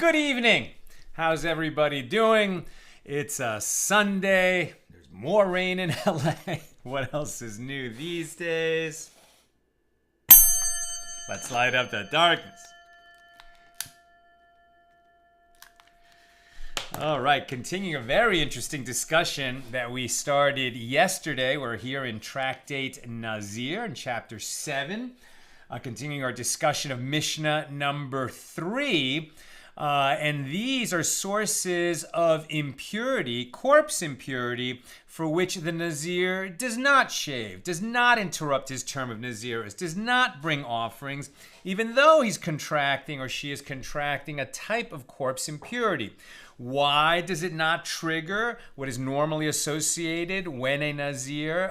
Good evening. How's everybody doing? It's a Sunday. There's more rain in LA. What else is new these days? Let's light up the darkness. All right, continuing a very interesting discussion that we started yesterday. We're here in Tractate Nazir in chapter 7. Continuing our discussion of Mishna number 3. And these are sources of impurity, corpse impurity, for which the Nazir does not shave, does not interrupt his term of nazirus, does not bring offerings, even though he's contracting or she is contracting a type of corpse impurity. Why does it not trigger what is normally associated when a Nazir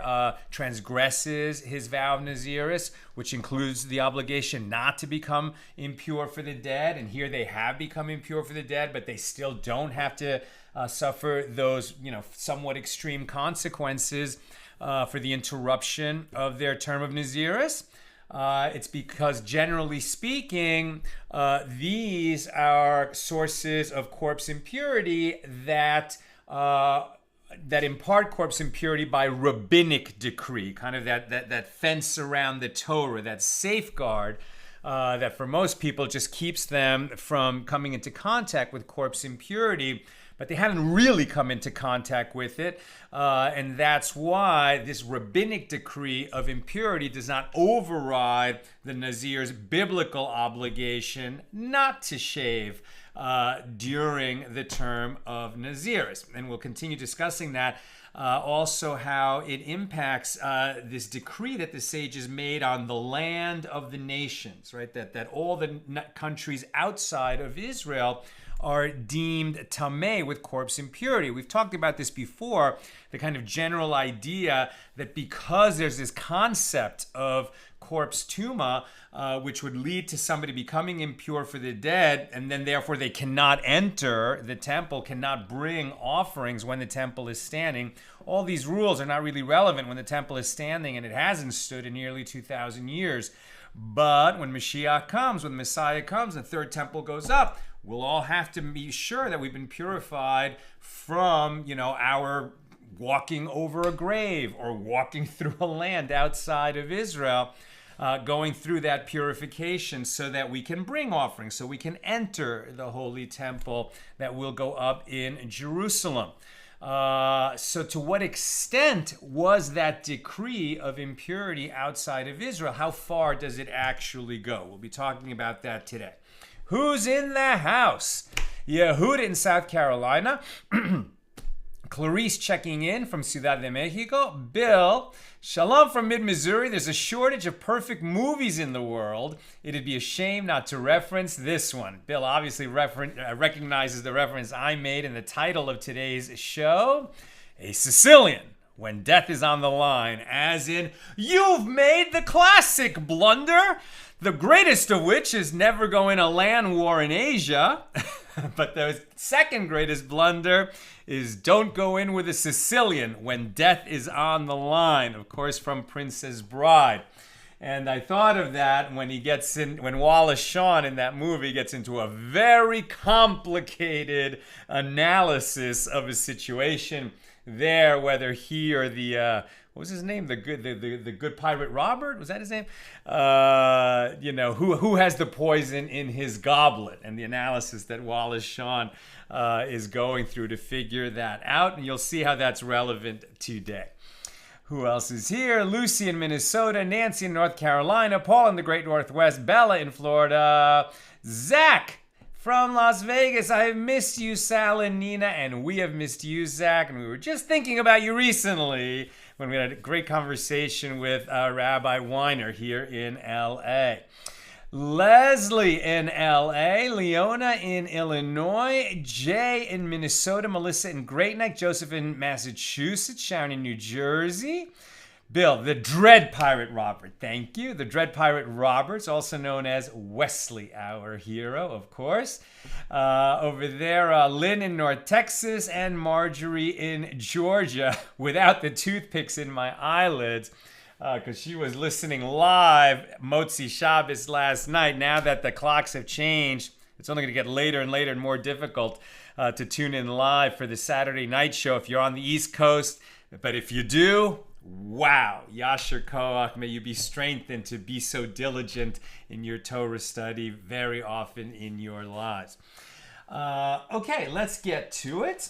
transgresses his vow of nazirus, which includes the obligation not to become impure for the dead? And here they have become impure for the dead, but they still don't have to suffer those, somewhat extreme consequences for the interruption of their term of nazirus. It's because, generally speaking, these are sources of corpse impurity that impart corpse impurity by rabbinic decree, kind of that fence around the Torah, that safeguard that for most people just keeps them from coming into contact with corpse impurity. But they haven't really come into contact with it. And that's why this rabbinic decree of impurity does not override the Nazir's biblical obligation not to shave during the term of nazirus. And we'll continue discussing that. Also how it impacts this decree that the sages made on the land of the nations, right? That all the countries outside of Israel are deemed tameh with corpse impurity. We've talked about this before, the kind of general idea that because there's this concept of corpse tumah, which would lead to somebody becoming impure for the dead, and then therefore they cannot enter the temple, cannot bring offerings when the temple is standing. All these rules are not really relevant when the temple is standing, and it hasn't stood in nearly 2,000 years. But when Mashiach comes, when the Messiah comes, the third temple goes up, we'll all have to be sure that we've been purified from, our walking over a grave or walking through a land outside of Israel, going through that purification so that we can bring offerings, so we can enter the holy temple that will go up in Jerusalem. So to what extent was that decree of impurity outside of Israel? How far does it actually go? We'll be talking about that today. Who's in the house? Yehuda in South Carolina. Clarice checking in from Ciudad de Mexico. Bill, shalom from mid-Missouri. There's a shortage of perfect movies in the world. It'd be a shame not to reference this one. Bill obviously recognizes the reference I made in the title of today's show. A Sicilian, when death is on the line, as in, you've made the classic blunder, the greatest of which is never go in a land war in Asia. But the second greatest blunder is don't go in with a Sicilian when death is on the line, of course, from Princess Bride. And I thought of that when Wallace Shawn in that movie gets into a very complicated analysis of a situation there, whether he or the what was his name? The good pirate Robert? Was that his name? Who has the poison in his goblet? And the analysis that Wallace Shawn is going through to figure that out. And you'll see how that's relevant today. Who else is here? Lucy in Minnesota, Nancy in North Carolina, Paul in the Great Northwest, Bella in Florida, Zach from Las Vegas. I have missed you, Sal and Nina, and we have missed you, Zach. And we were just thinking about you recently when we had a great conversation with Rabbi Weiner here in LA. Leslie in LA, Leona in Illinois, Jay in Minnesota, Melissa in Great Neck, Joseph in Massachusetts, Sharon in New Jersey. Bill, the Dread Pirate Robert, thank you. The Dread Pirate Robert's also known as Wesley, our hero, of course. Over there, Lynn in North Texas and Marjorie in Georgia, without the toothpicks in my eyelids, because she was listening live Motzi Shabbos last night. Now that the clocks have changed, It's only going to get later and later and more difficult to tune in live for the Saturday night show if you're on the East Coast. But if you do, wow, Yasher Koach, may you be strengthened to be so diligent in your Torah study very often in your lives. Okay, let's get to it.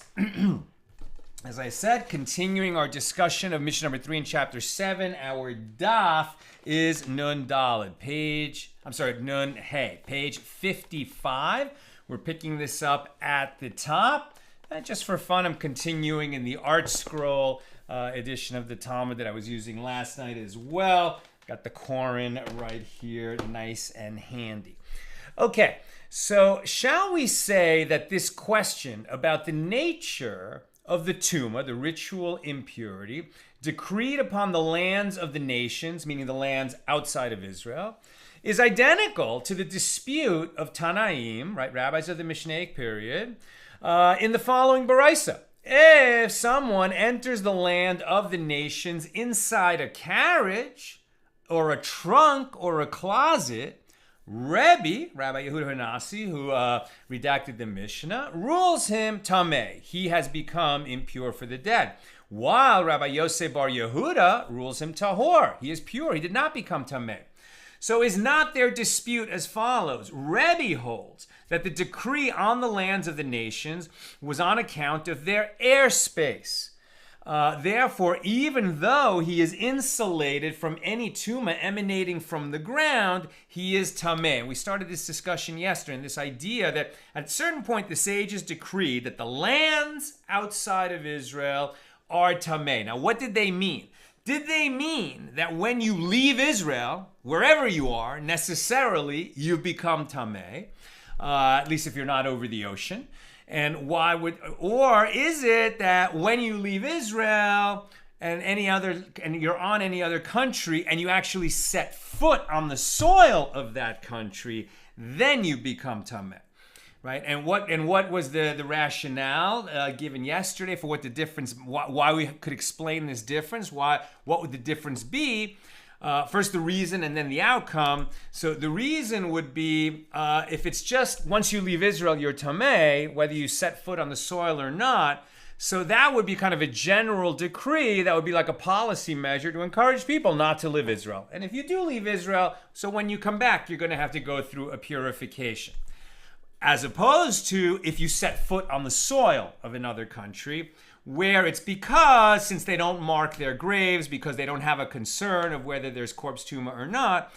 As I said, continuing our discussion of mission number 3 in chapter 7, our daf is Nun Daled, Nun Hey, page 55. We're picking this up at the top. And just for fun, I'm continuing in the Art Scroll edition of the Talmud that I was using last night as well. Got the Koran right here, nice and handy. Okay, so shall we say that this question about the nature of the tumah, the ritual impurity, decreed upon the lands of the nations, meaning the lands outside of Israel, is identical to the dispute of Tanaim, right, rabbis of the Mishnaic period, in the following Baraisa. If someone enters the land of the nations inside a carriage or a trunk or a closet, Rabbi Yehuda who redacted the Mishna, rules him tameh. He has become impure for the dead. While Rabbi Yosef bar Yehuda rules him tahor. He is pure. He did not become tameh. So is not their dispute as follows. Rebbe holds that the decree on the lands of the nations was on account of their airspace. Therefore, even though he is insulated from any tumah emanating from the ground, he is tameh. We started this discussion yesterday, and this idea that at a certain point the sages decreed that the lands outside of Israel are tameh. Now, what did they mean? Did they mean that when you leave Israel, wherever you are, necessarily you become tameh, at least if you're not over the ocean? And or is it that when you leave Israel and you're on any other country and you actually set foot on the soil of that country, then you become tameh, right? And what was the rationale given yesterday for what the difference, why we could explain this difference? What would the difference be? First the reason and then the outcome. So the reason would be if it's just once you leave Israel, you're tameh, whether you set foot on the soil or not. So that would be kind of a general decree that would be like a policy measure to encourage people not to leave Israel. And if you do leave Israel, so when you come back, you're going to have to go through a purification. As opposed to if you set foot on the soil of another country, where it's because, since they don't mark their graves, because they don't have a concern of whether there's corpse tumah or not,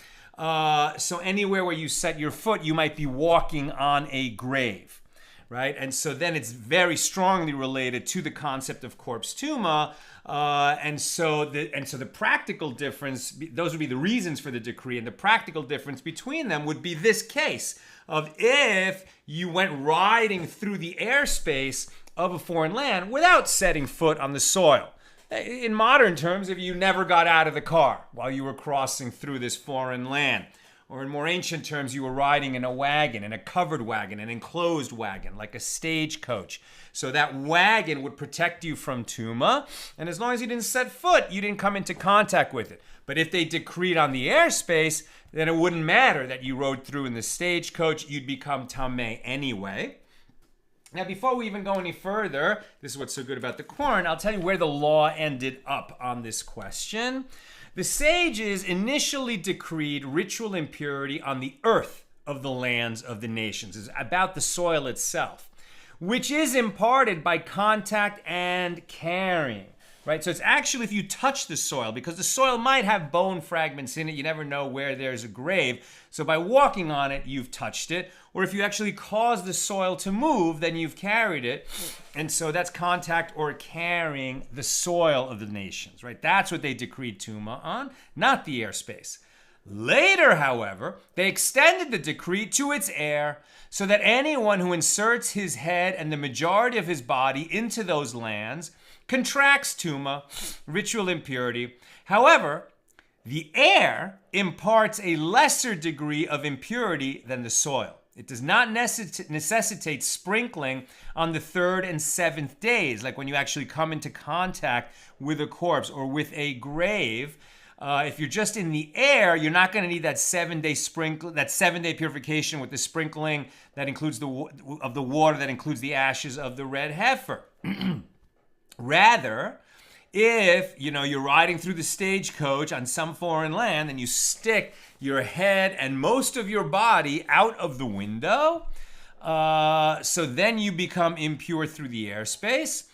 so anywhere where you set your foot, you might be walking on a grave, right? And so then it's very strongly related to the concept of corpse tumah, and so the practical difference, those would be the reasons for the decree, and the practical difference between them would be this case of if you went riding through the airspace of a foreign land without setting foot on the soil. In modern terms, if you never got out of the car while you were crossing through this foreign land, or in more ancient terms, you were riding in a wagon, in a covered wagon, an enclosed wagon, like a stagecoach. So that wagon would protect you from tumah, and as long as you didn't set foot, you didn't come into contact with it. But if they decreed on the airspace, then it wouldn't matter that you rode through in the stagecoach, you'd become tameh anyway. Now, before we even go any further, this is what's so good about the Koran, I'll tell you where the law ended up on this question. The sages initially decreed ritual impurity on the earth of the lands of the nations. It's about the soil itself, which is imparted by contact and carrying. Right? So it's actually if you touch the soil, because the soil might have bone fragments in it, you never know where there's a grave. So by walking on it, you've touched it. Or if you actually cause the soil to move, then you've carried it. And so that's contact or carrying the soil of the nations, right? That's what they decreed tumah on, not the airspace. Later, however, they extended the decree to its air, so that anyone who inserts his head and the majority of his body into those lands contracts tumah, ritual impurity. However, the air imparts a lesser degree of impurity than the soil. It does not necessitate sprinkling on the 3rd and 7th days, like when you actually come into contact with a corpse or with a grave. If you're just in the air, you're not going to need that 7-day sprinkle, that 7-day purification with the sprinkling that includes the water that includes the ashes of the red heifer. Rather, if you're riding through the stagecoach on some foreign land and you stick your head and most of your body out of the window, so then you become impure through the airspace.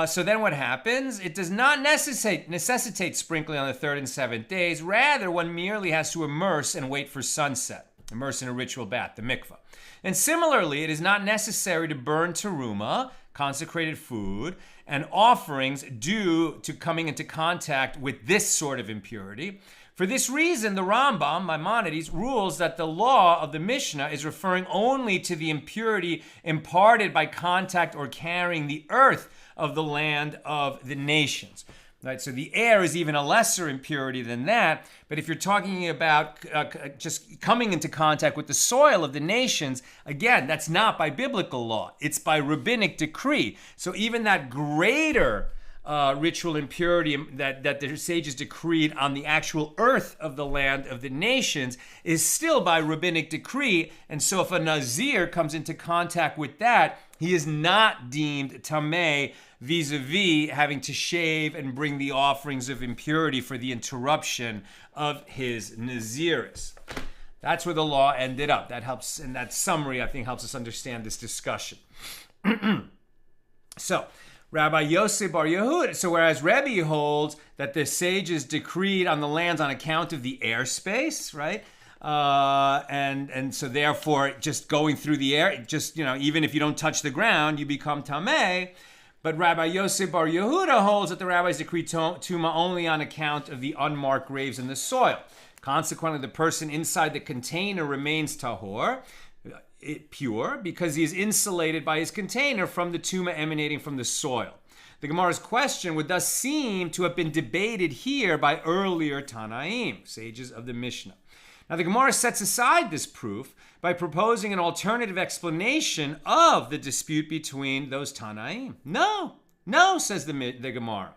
So then what happens? It does not necessitate sprinkling on the 3rd and 7th days. Rather, one merely has to immerse and wait for sunset. Immerse in a ritual bath, the mikvah. And similarly, it is not necessary to burn teruma, consecrated food, and offerings due to coming into contact with this sort of impurity. For this reason, the Rambam, Maimonides, rules that the law of the Mishnah is referring only to the impurity imparted by contact or carrying the earth of the land of the nations. Right, so the air is even a lesser impurity than that. But if you're talking about just coming into contact with the soil of the nations, again, that's not by biblical law. It's by rabbinic decree. So even that greater ritual impurity that the sages decreed on the actual earth of the land of the nations is still by rabbinic decree. And so if a nazir comes into contact with that, he is not deemed tameh vis-a-vis having to shave and bring the offerings of impurity for the interruption of his nazirus. That's where the law ended up. That helps, and that summary, I think, helps us understand this discussion. So, Rabbi Yosef Bar Yehuda, so whereas Rebbe holds that the sages decreed on the lands on account of the airspace, right? And so therefore, just going through the air, just, even if you don't touch the ground, you become tameh. But Rabbi Yosef Bar Yehuda holds that the rabbis decree tumah only on account of the unmarked graves in the soil. Consequently, the person inside the container remains tahor, pure, because he is insulated by his container from the tumah emanating from the soil. The Gemara's question would thus seem to have been debated here by earlier Tanaim, sages of the Mishnah. Now, the Gemara sets aside this proof by proposing an alternative explanation of the dispute between those Tanaim. No, says the Gemara.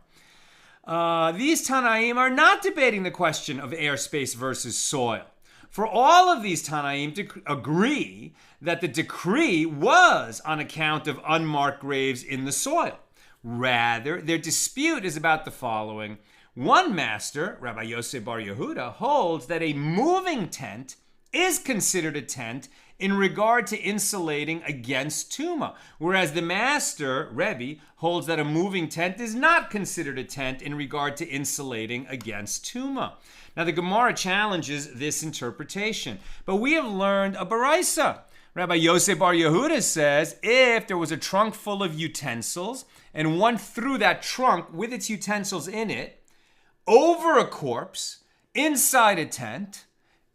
These Tanaim are not debating the question of airspace versus soil. For all of these Tanaim agree that the decree was on account of unmarked graves in the soil. Rather, their dispute is about the following. One master, Rabbi Yosef Bar Yehuda, holds that a moving tent is considered a tent in regard to insulating against tumah, whereas the master, Rebbe, holds that a moving tent is not considered a tent in regard to insulating against tumah. Now, the Gemara challenges this interpretation, but we have learned a baraisa. Rabbi Yosef Bar Yehuda says, if there was a trunk full of utensils, and one threw that trunk with its utensils in it, over a corpse, inside a tent,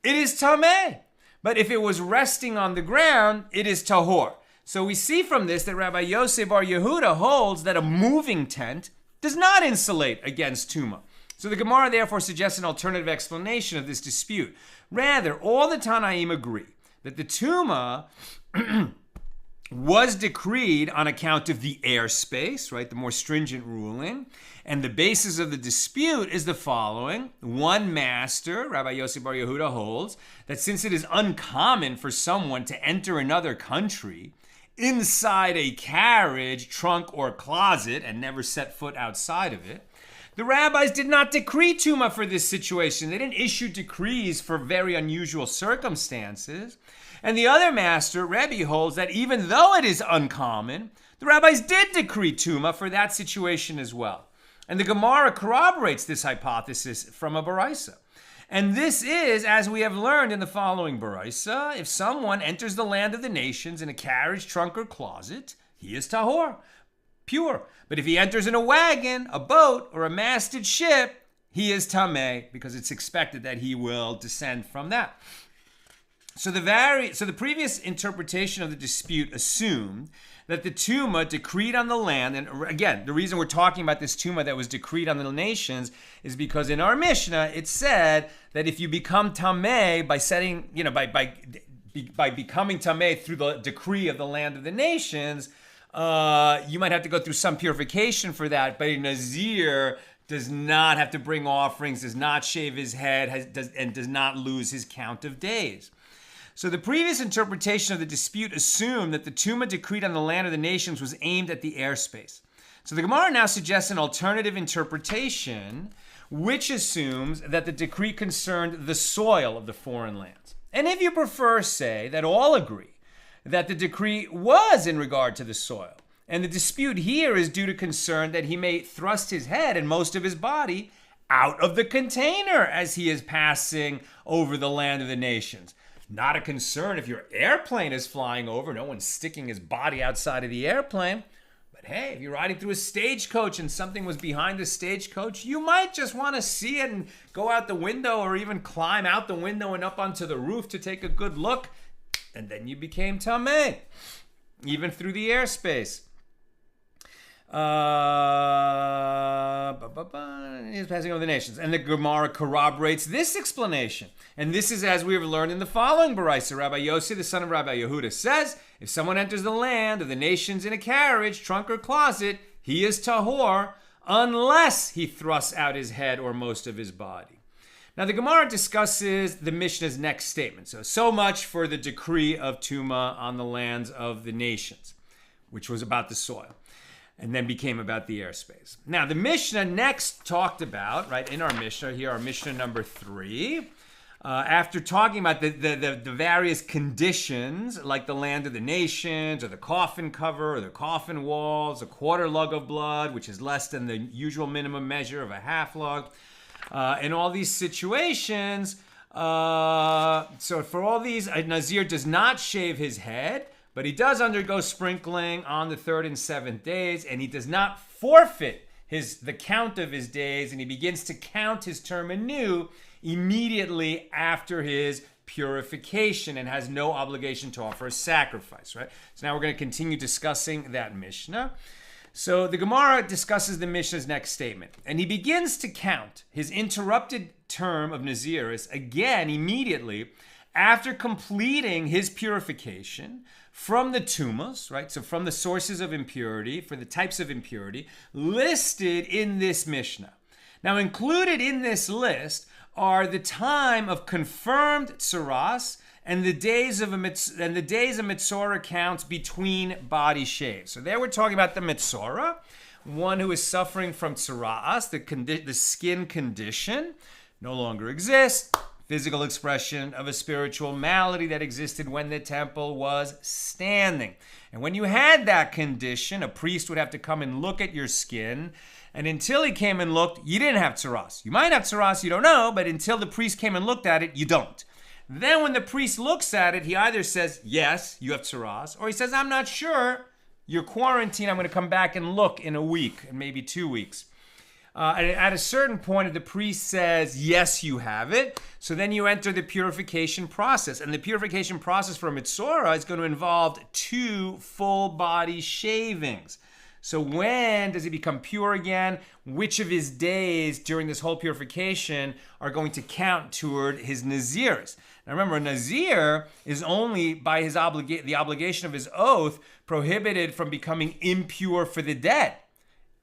it is tameh. But if it was resting on the ground, it is tahor. So we see from this that Rabbi Yosef Bar Yehuda holds that a moving tent does not insulate against tumah. So the Gemara therefore suggests an alternative explanation of this dispute. Rather, all the Tanaim agree that the tumah was decreed on account of the airspace, right, the more stringent ruling. And the basis of the dispute is the following. One master, Rabbi Yosef Bar Yehuda, holds that since it is uncommon for someone to enter another country inside a carriage, trunk, or closet and never set foot outside of it, the rabbis did not decree tumah for this situation. They didn't issue decrees for very unusual circumstances. And the other master, Rebbe, holds that even though it is uncommon, the rabbis did decree tumah for that situation as well. And the Gemara corroborates this hypothesis from a baraisa. And this is, as we have learned in the following baraisa, if someone enters the land of the nations in a carriage, trunk, or closet, he is tahor, pure. But if he enters in a wagon, a boat, or a masted ship, he is tameh, because it's expected that he will descend from that. So the previous interpretation of the dispute assumed that the tumah decreed on the land, and again, the reason we're talking about this tumah that was decreed on the nations is because in our Mishnah it said that if you become tameh by becoming tameh through the decree of the land of the nations, you might have to go through some purification for that, but a nazir does not have to bring offerings, does not shave his head, does not lose his count of days. So the previous interpretation of the dispute assumed that the tumah decreed on the land of the nations was aimed at the airspace. So the Gemara now suggests an alternative interpretation, which assumes that the decree concerned the soil of the foreign lands. And if you prefer, say that all agree that the decree was in regard to the soil, and the dispute here is due to concern that he may thrust his head and most of his body out of the container as he is passing over the land of the nations. Not a concern if your airplane is flying over, no one's sticking his body outside of the airplane. But hey, if you're riding through a stagecoach and something was behind the stagecoach, you might just want to see it and go out the window or even climb out the window and up onto the roof to take a good look. And then you became tameh, even through the airspace. He's passing over the nations. And the Gemara corroborates this explanation. And this is as we have learned in the following Baraisa. Rabbi Yossi, the son of Rabbi Yehuda, says, if someone enters the land of the nations in a carriage, trunk, or closet, he is tahor, unless he thrusts out his head or most of his body. Now the Gemara discusses the Mishnah's next statement. So much for the decree of tumah on the lands of the nations, which was about the soil, and then became about the airspace. Now, the Mishnah next talked about, right, in our Mishnah, here, our Mishnah number 3, after talking about the various conditions, like the land of the nations, or the coffin cover, or the coffin walls, a quarter lug of blood, which is less than the usual minimum measure of a half lug, in all these situations, so for all these, a Nazir does not shave his head, but he does undergo sprinkling on the 3rd and 7th days, and he does not forfeit the count of his days, and he begins to count his term anew immediately after his purification and has no obligation to offer a sacrifice, right? So now we're going to continue discussing that Mishnah. So the Gemara discusses the Mishnah's next statement, and he begins to count his interrupted term of nazirus again immediately after completing his purification from the tumahs, right? So from the sources of impurity, for the types of impurity listed in this Mishnah. Now included in this list are the time of confirmed tzaraas and the days of metzora counts between body shaves. So there we're talking about the metzora, one who is suffering from tzaraas, the skin condition, no longer exists. Physical expression of a spiritual malady that existed when the temple was standing. And when you had that condition, a priest would have to come and look at your skin. And until he came and looked, you didn't have tzaraas. You might have tzaraas, you don't know, but until the priest came and looked at it, you don't. Then when the priest looks at it, he either says, yes, you have tzaraas, or he says, I'm not sure, you're quarantined, I'm going to come back and look in a week, and maybe 2 weeks. At a certain point, the priest says, yes, you have it. So then you enter the purification process. And the purification process for metzora is going to involve 2 full body shavings. So when does he become pure again? Which of his days during this whole purification are going to count toward his nazirus? Now remember, a nazir is only by his the obligation of his oath prohibited from becoming impure for the dead.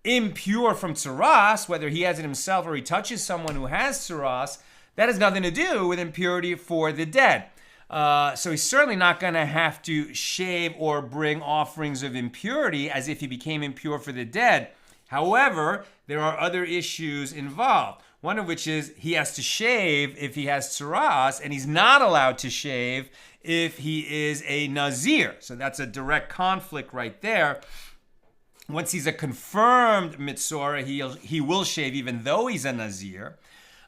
Impure from tzaraas, whether he has it himself or he touches someone who has tzaraas, that has nothing to do with impurity for the dead. So he's certainly not going to have to shave or bring offerings of impurity as if he became impure for the dead. However, there are other issues involved. One of which is he has to shave if he has tzaraas, and he's not allowed to shave if he is a nazir. So that's a direct conflict right there. Once he's a confirmed metzora, he will shave even though he's a nazir.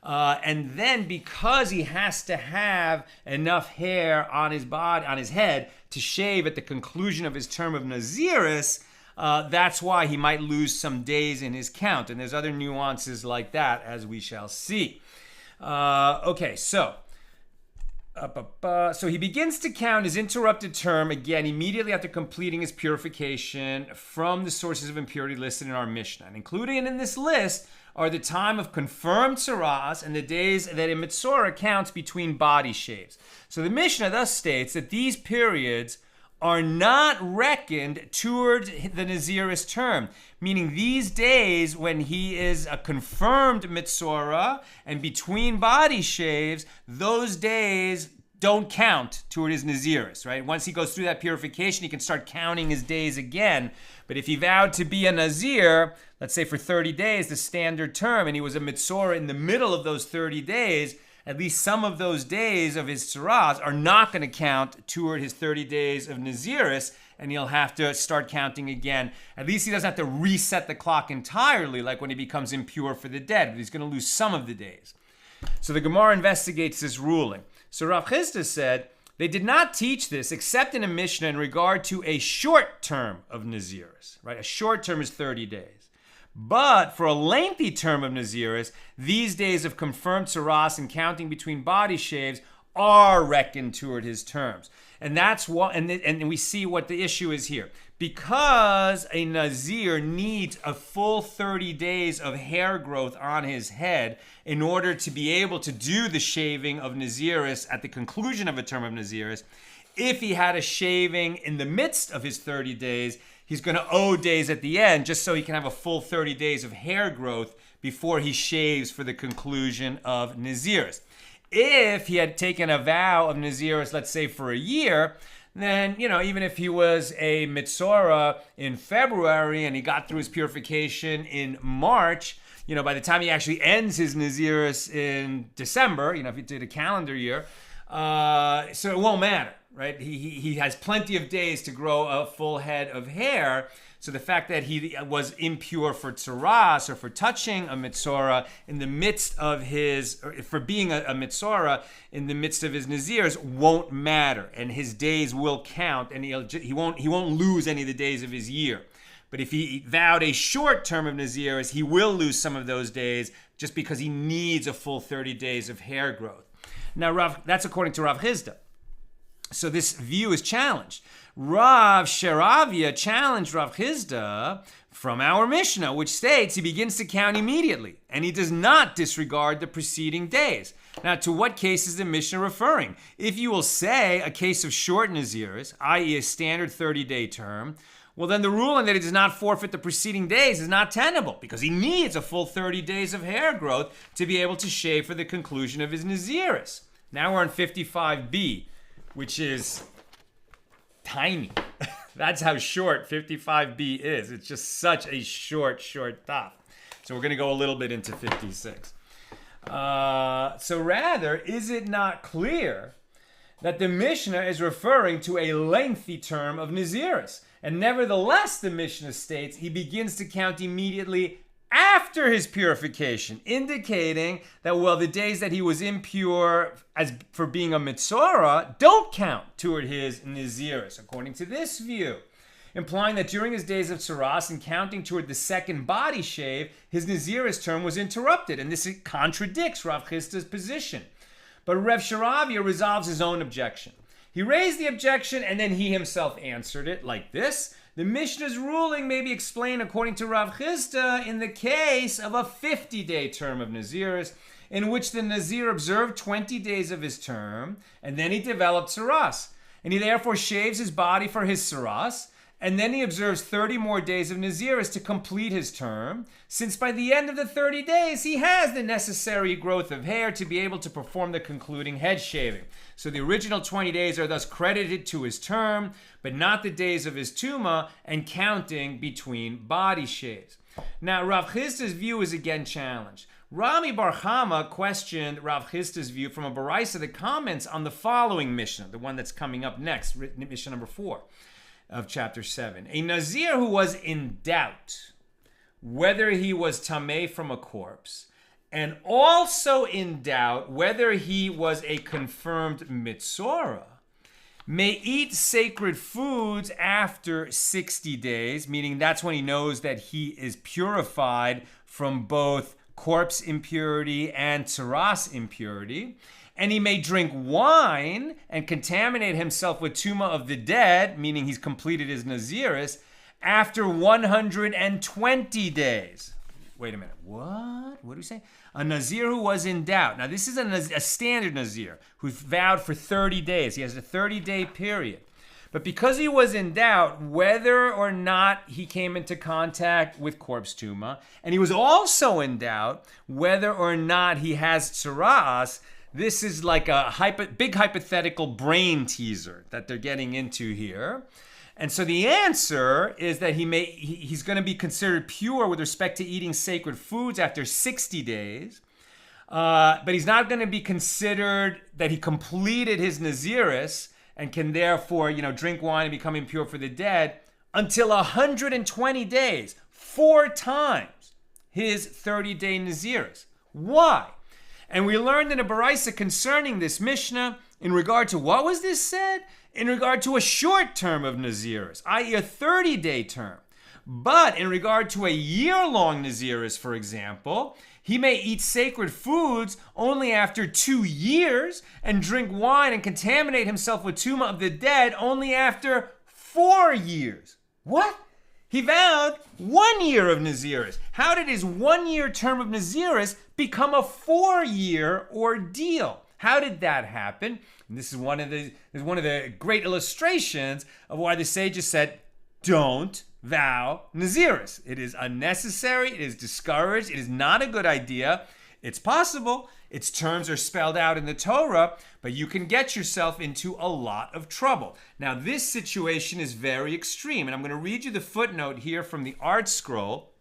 And then because he has to have enough hair on his body, on his head, to shave at the conclusion of his term of nazirus, that's why he might lose some days in his count. And there's other nuances like that, as we shall see. So he begins to count his interrupted term again immediately after completing his purification from the sources of impurity listed in our Mishnah. And included in this list are the time of confirmed tzaraas and the days that a metzora counts between body shaves. So the Mishnah thus states that these periods are not reckoned toward the nazirus term, meaning these days when he is a confirmed metzora and between body shaves, those days don't count toward his nazirus, right? Once he goes through that purification, he can start counting his days again. But if he vowed to be a nazir, let's say for 30 days, the standard term, and he was a metzora in the middle of those 30 days, at least some of those days of his tzaraas are not going to count toward his 30 days of nazirus, and he'll have to start counting again. At least he doesn't have to reset the clock entirely, like when he becomes impure for the dead, but he's going to lose some of the days. So the Gemara investigates this ruling. So Rav Chisda said, they did not teach this except in a Mishnah in regard to a short term of nazirus, right? A short term is 30 days. But for a lengthy term of nazirus, these days of confirmed tzaraas and counting between body shaves are reckoned toward his terms. And that's what, and we see what the issue is here. Because a nazir needs a full 30 days of hair growth on his head in order to be able to do the shaving of nazirus at the conclusion of a term of nazirus, if he had a shaving in the midst of his 30 days, he's going to owe days at the end just so he can have a full 30 days of hair growth before he shaves for the conclusion of nazirus. If he had taken a vow of nazirus, let's say for a year, then, even if he was a metzora in February and he got through his purification in March, by the time he actually ends his nazirus in December, if he did a calendar year, so it won't matter, right? He has plenty of days to grow a full head of hair. So the fact that he was impure for tzaraas or for touching a metzora in the midst of his, or for being a metzora in the midst of his nazirs won't matter, and his days will count, and he won't lose any of the days of his year. But if he vowed a short term of nazirs, he will lose some of those days just because he needs a full 30 days of hair growth. Now, that's according to Rav Chisda. So this view is challenged. Rav Sheravia challenged Rav Chisda from our Mishnah, which states he begins to count immediately, and he does not disregard the preceding days. Now, to what case is the Mishnah referring? If you will say a case of short naziris, i.e. a standard 30-day term, well, then the ruling that he does not forfeit the preceding days is not tenable, because he needs a full 30 days of hair growth to be able to shave for the conclusion of his naziris. Now we're on 55b, which is tiny. That's how short 55b is. It's just such a short top. So we're going to go a little bit into 56. So rather, is it not clear that the Mishnah is referring to a lengthy term of nazirus? And nevertheless, the Mishnah states he begins to count immediately after his purification, indicating that, the days that he was impure as for being a metzora don't count toward his nazirus, according to this view, implying that during his days of tzaraas and counting toward the second body shave, his nazirus term was interrupted, and this contradicts Rav Chisda's position. But Rav Sheravia resolves his own objection. He raised the objection, and then he himself answered it like this. The Mishnah's ruling may be explained according to Rav Chisda in the case of a 50-day term of nazirus, in which the nazir observed 20 days of his term, and then he developed tzaraas, and he therefore shaves his body for his tzaraas, and then he observes 30 more days of nazirus to complete his term, since by the end of the 30 days he has the necessary growth of hair to be able to perform the concluding head shaving. So the original 20 days are thus credited to his term, but not the days of his tumah and counting between body shaves. Now, Rav Chisda's view is again challenged. Rami Bar Chama questioned Rav Chisda's view from a baraisa that comments on the following Mishnah, the one that's coming up next, Mishnah number 4 of chapter 7. A nazir who was in doubt whether he was tameh from a corpse, and also in doubt whether he was a confirmed metzora, may eat sacred foods after 60 days, meaning that's when he knows that he is purified from both corpse impurity and tzaraas impurity. And he may drink wine and contaminate himself with tumah of the dead, meaning he's completed his nazirus, after 120 days. Wait a minute. What? What do we say? A nazir who was in doubt. Now, this is a standard nazir who's vowed for 30 days. He has a 30-day period. But because he was in doubt whether or not he came into contact with corpse tumah, and he was also in doubt whether or not he has tzaraas, this is like a big hypothetical brain teaser that they're getting into here. And so the answer is that he's going to be considered pure with respect to eating sacred foods after 60 days. But he's not going to be considered that he completed his nazirus and can therefore, drink wine and become impure for the dead until 120 days, 4 times his 30-day nazirus. Why? And we learned in a Baraisa concerning this Mishna, in regard to what was this said? In regard to a short term of nazirus, i.e. a 30-day term. But in regard to a year-long nazirus, for example, he may eat sacred foods only after 2 years and drink wine and contaminate himself with tumah of the dead only after 4 years. What? He vowed 1 year of nazirus. How did his 1 year term of nazirus become a 4-year ordeal? How did that happen? And this is one of the great illustrations of why the sages said, don't vow nazirus. It is unnecessary. It is discouraged. It is not a good idea. It's possible. Its terms are spelled out in the Torah, but you can get yourself into a lot of trouble. Now, this situation is very extreme, and I'm going to read you the footnote here from the Art Scroll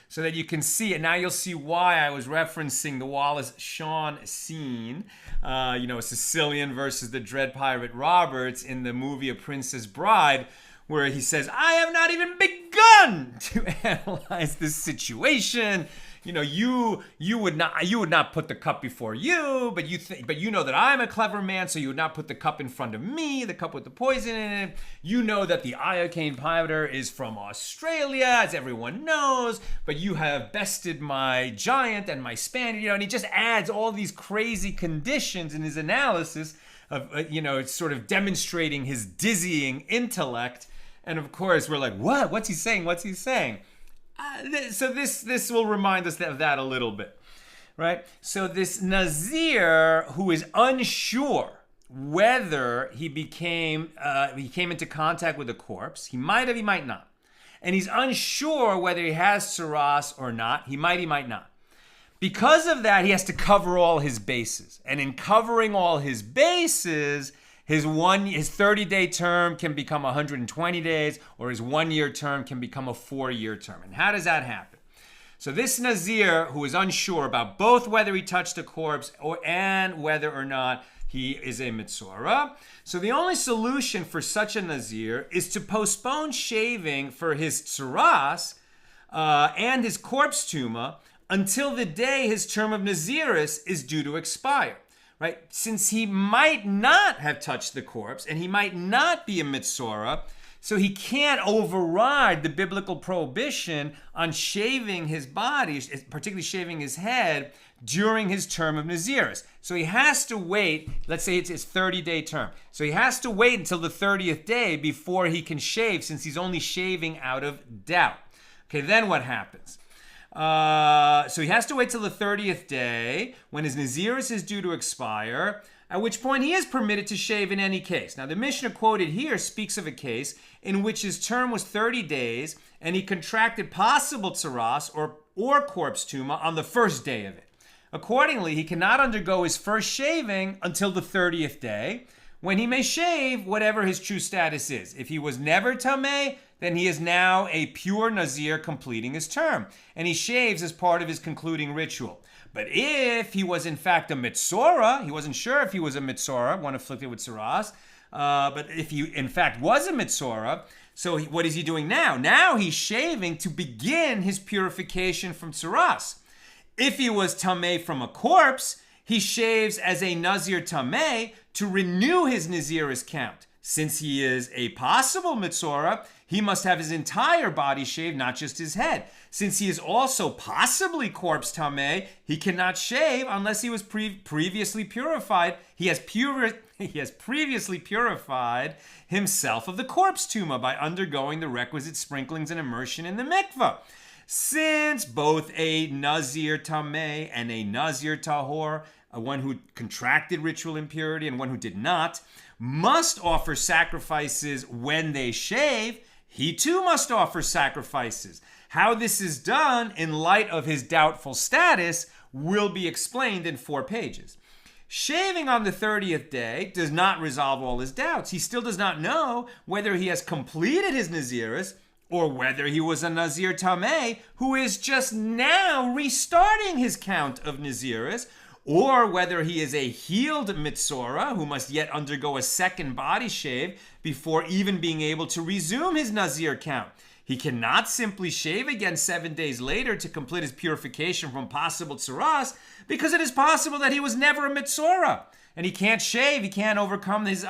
so that you can see it. Now you'll see why I was referencing the Wallace Shawn scene, a Sicilian versus the Dread Pirate Roberts in the movie A Princess Bride, where he says, I have not even begun to analyze this situation. You would not put the cup before you, but you know that I'm a clever man, so you would not put the cup in front of me, the cup with the poison in it. You know that the iocane powder is from Australia, as everyone knows, but you have bested my giant and my Spaniard, and he just adds all these crazy conditions in his analysis of, it's sort of demonstrating his dizzying intellect. And of course, we're like, what? What's he saying? What's he saying? So this will remind us of that a little bit, right? So this Nazir who is unsure whether he came into contact with a corpse, he might have, he might not. And he's unsure whether he has tzaraas or not. He might not. Because of that, he has to cover all his bases. And in covering all his bases, his 30-day term can become 120 days, or his 1 year term can become a 4-year term. And how does that happen? So this Nazir, who is unsure about both whether he touched a corpse and whether or not he is a metzora. So the only solution for such a Nazir is to postpone shaving for his tzaraas and his corpse tumah until the day his term of nazirus is due to expire. Right? Since he might not have touched the corpse and he might not be a metzora, so he can't override the biblical prohibition on shaving his body, particularly shaving his head, during his term of nazirus. So he has to wait, let's say it's his 30-day term. So he has to wait until the 30th day before he can shave, since he's only shaving out of doubt. Okay, then what happens? So he has to wait till the 30th day when his nazirus is due to expire, at which point he is permitted to shave in any case. Now the Mishnah quoted here speaks of a case in which his term was 30 days and he contracted possible tzaraas or corpse tumah on the first day of it. Accordingly, he cannot undergo his first shaving until the 30th day, when he may shave whatever his true status is. If he was never tameh, then he is now a pure Nazir completing his term, and he shaves as part of his concluding ritual. But if he was in fact a metzora, he wasn't sure if he was a metzora, one afflicted with tzaraas, but if he in fact was a metzora, so what is he doing now? Now he's shaving to begin his purification from tzaraas. If he was tameh from a corpse, he shaves as a Nazir tameh to renew his nazirus count. Since he is a possible metzora, he must have his entire body shaved, not just his head. Since he is also possibly corpse tameh, he cannot shave unless he was previously purified. He has previously purified himself of the corpse tumah by undergoing the requisite sprinklings and immersion in the mikveh. Since both a Nazir tameh and a Nazir tahor, one who contracted ritual impurity and one who did not, must offer sacrifices when they shave, he too must offer sacrifices. How this is done in light of his doubtful status will be explained in 4 pages. Shaving on the 30th day does not resolve all his doubts. He still does not know whether he has completed his nazirus or whether he was a nazir tameh who is just now restarting his count of nazirus, or whether he is a healed metzora who must yet undergo a second body shave before even being able to resume his nazir count. He cannot simply shave again 7 days later to complete his purification from possible tzaraas, because it is possible that he was never a metzora. And he can't shave, he can't overcome his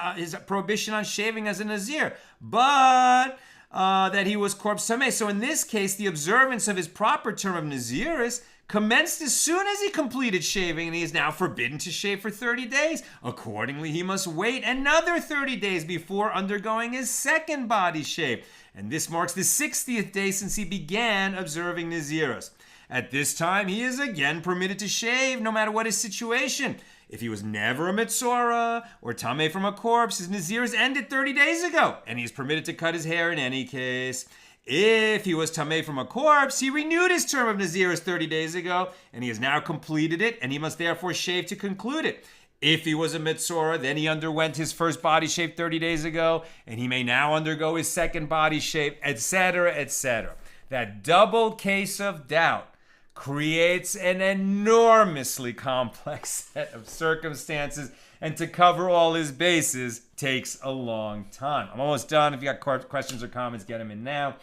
prohibition on shaving as a nazir. But that he was corpse tameh. So in this case, the observance of his proper term of nazirus commenced as soon as he completed shaving, and he is now forbidden to shave for 30 days. Accordingly, he must wait another 30 days before undergoing his second body shave. And this marks the 60th day since he began observing nazirus. At this time, he is again permitted to shave, no matter what his situation. If he was never a metzora or tameh from a corpse, his nazirus ended 30 days ago, and he is permitted to cut his hair in any case. If he was tameh from a corpse, he renewed his term of nazirus 30 days ago, and he has now completed it, and he must therefore shave to conclude it. If he was a metzora, then he underwent his first body shave 30 days ago, and he may now undergo his second body shave, etc., etc. That double case of doubt creates an enormously complex set of circumstances, and to cover all his bases takes a long time. I'm almost done. If you got questions or comments, get them in now.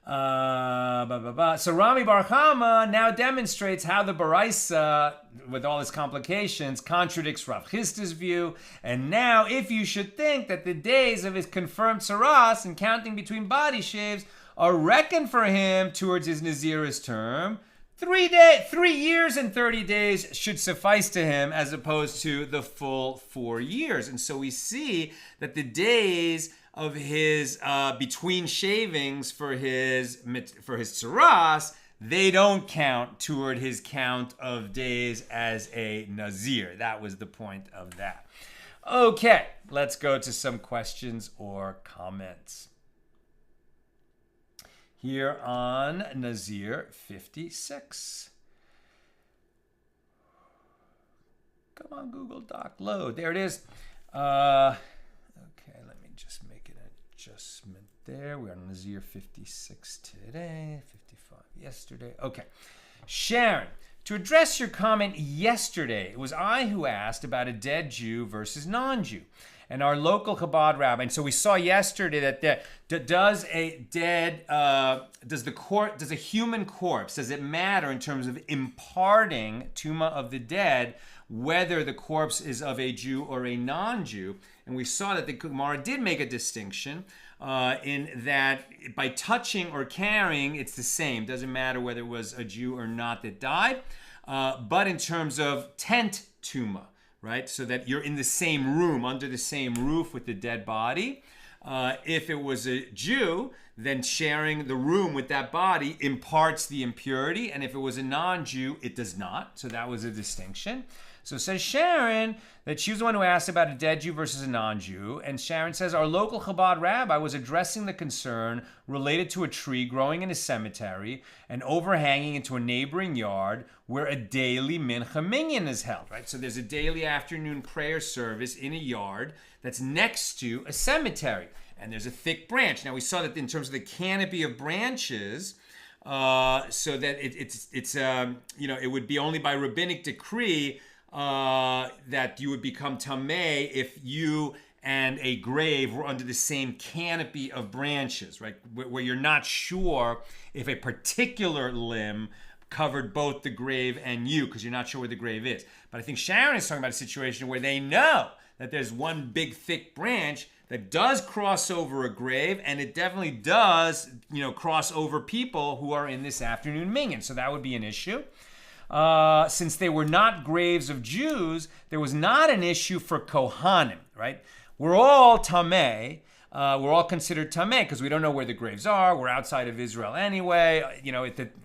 So Rami Bar Chama now demonstrates how the Baraisa, with all its complications, contradicts Rav Chisda's view. And now, if you should think that the days of his confirmed tzaraas and counting between body shaves are reckoned for him towards his nazirus term, 3 years and 30 days should suffice to him, as opposed to the full 4 years. And so we see that the days of his between shavings for his tzaraas, they don't count toward his count of days as a nazir. That was the point of that. Okay, let's go to some questions or comments. Here on Nazir 56. Come on, Google Doc, load. There it is. Okay, let me just make an adjustment there. We're on Nazir 56 today, 55 yesterday. Okay. Sharon, to address your comment yesterday, it was I who asked about a dead Jew versus non-Jew. And our local Chabad rabbi, and so we saw yesterday that does a human corpse, does it matter in terms of imparting tumah of the dead, whether the corpse is of a Jew or a non-Jew? And we saw that the Gemara did make a distinction in that by touching or carrying, it's the same. Doesn't matter whether it was a Jew or not that died. But in terms of tent tumah, right? So that you're in the same room, under the same roof with the dead body. If it was a Jew, then sharing the room with that body imparts the impurity. And if it was a non-Jew, it does not. So that was a distinction. So says Sharon that she was the one who asked about a dead Jew versus a non-Jew. And Sharon says, our local Chabad rabbi was addressing the concern related to a tree growing in a cemetery and overhanging into a neighboring yard where a daily mincha minyan is held, right? So there's a daily afternoon prayer service in a yard that's next to a cemetery. And there's a thick branch. Now we saw that in terms of the canopy of branches, so that it would be only by rabbinic decree that you would become tameh if you and a grave were under the same canopy of branches, right? Where you're not sure if a particular limb covered both the grave and you, because you're not sure where the grave is. But I think Sharon is talking about a situation where they know that there's one big thick branch that does cross over a grave, and it definitely does, cross over people who are in this afternoon minyan. So that would be an issue. Since they were not graves of Jews, there was not an issue for Kohanim, right? We're all tameh, we're all considered tameh because we don't know where the graves are. We're outside of Israel anyway.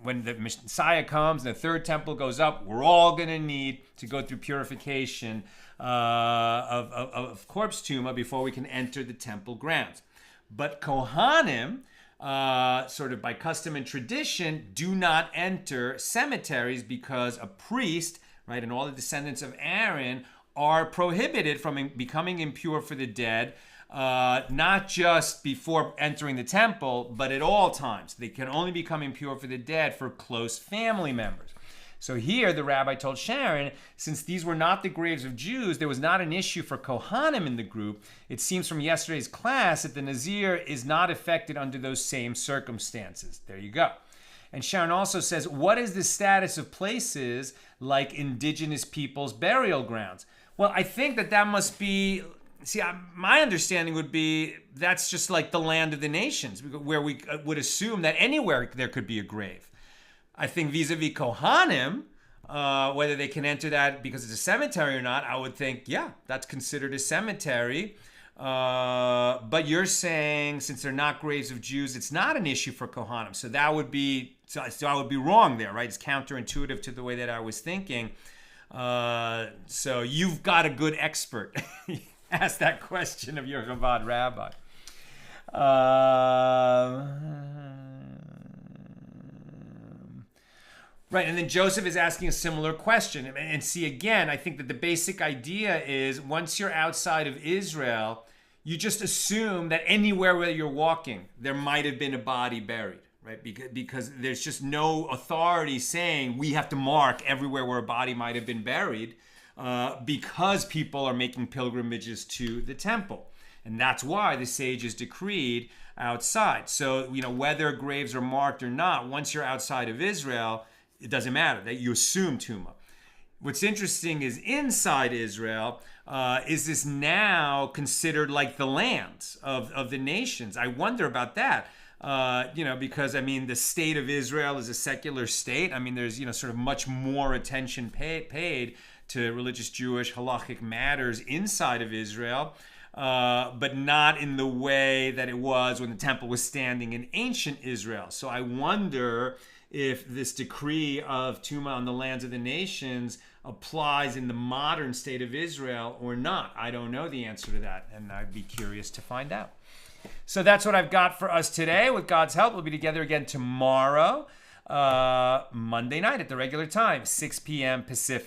When the Messiah comes and the third temple goes up, we're all going to need to go through purification of corpse tumah before we can enter the temple grounds. But Kohanim, sort of by custom and tradition, do not enter cemeteries because a priest, right, and all the descendants of Aaron are prohibited from becoming impure for the dead, not just before entering the temple, but at all times. They can only become impure for the dead for close family members. So here, the rabbi told Sharon, since these were not the graves of Jews, there was not an issue for Kohanim in the group. It seems from yesterday's class that the Nazir is not affected under those same circumstances. There you go. And Sharon also says, what is the status of places like indigenous peoples' burial grounds? Well, I think that must be... See, my understanding would be that's just like the land of the nations, where we would assume that anywhere there could be a grave. I think vis-a-vis Kohanim, whether they can enter that because it's a cemetery or not, I would think, yeah, that's considered a cemetery. But you're saying since they're not graves of Jews, it's not an issue for Kohanim. So that would be, so I would be wrong there, right? It's counterintuitive to the way that I was thinking. So you've got a good expert. Ask that question of your Chabad rabbi. Right, and then Joseph is asking a similar question. And see, again, I think that the basic idea is once you're outside of Israel, you just assume that anywhere where you're walking, there might have been a body buried, right? Because there's just no authority saying we have to mark everywhere where a body might have been buried. Because people are making pilgrimages to the temple. And that's why the sages decreed outside. So, whether graves are marked or not, once you're outside of Israel, it doesn't matter. That you assume tumah. What's interesting is inside Israel, is this now considered like the lands of the nations? I wonder about that. Because, the state of Israel is a secular state. There's, sort of much more attention paid to religious Jewish halachic matters inside of Israel, but not in the way that it was when the temple was standing in ancient Israel. So I wonder if this decree of tumah on the lands of the nations applies in the modern state of Israel or not. I don't know the answer to that, and I'd be curious to find out. So that's what I've got for us today. With God's help, we'll be together again tomorrow, Monday night at the regular time, 6 p.m. Pacific.